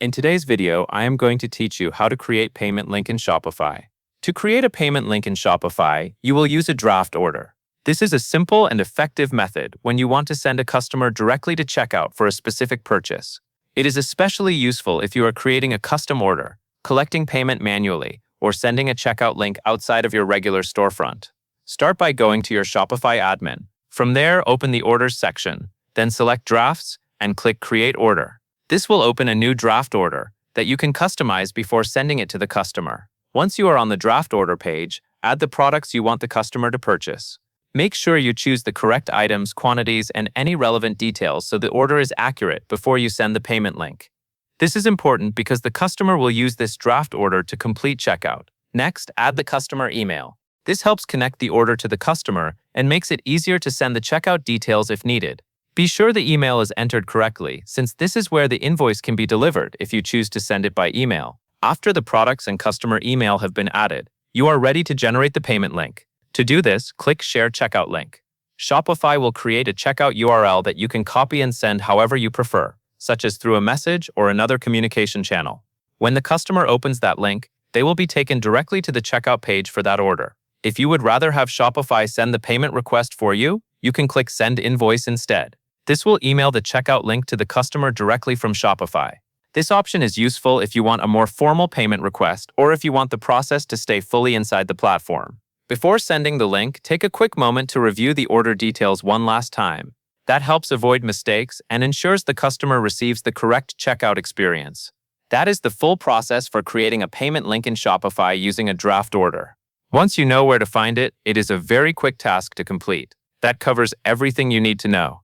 In today's video, I am going to teach you how to create payment link in Shopify. To create a payment link in Shopify, you will use a draft order. This is a simple and effective method when you want to send a customer directly to checkout for a specific purchase. It is especially useful if you are creating a custom order, collecting payment manually, or sending a checkout link outside of your regular storefront. Start by going to your Shopify admin. From there, open the Orders section, then select Drafts and click Create Order. This will open a new draft order that you can customize before sending it to the customer. Once you are on the draft order page, add the products you want the customer to purchase. Make sure you choose the correct items, quantities, and any relevant details so the order is accurate before you send the payment link. This is important because the customer will use this draft order to complete checkout. Next, add the customer email. This helps connect the order to the customer and makes it easier to send the checkout details if needed. Be sure the email is entered correctly, since this is where the invoice can be delivered if you choose to send it by email. After the products and customer email have been added, you are ready to generate the payment link. To do this, click Share Checkout Link. Shopify will create a checkout URL that you can copy and send however you prefer, such as through a message or another communication channel. When the customer opens that link, they will be taken directly to the checkout page for that order. If you would rather have Shopify send the payment request for you, you can click Send Invoice instead. This will email the checkout link to the customer directly from Shopify. This option is useful if you want a more formal payment request or if you want the process to stay fully inside the platform. Before sending the link, take a quick moment to review the order details one last time. That helps avoid mistakes and ensures the customer receives the correct checkout experience. That is the full process for creating a payment link in Shopify using a draft order. Once you know where to find it, it is a very quick task to complete. That covers everything you need to know.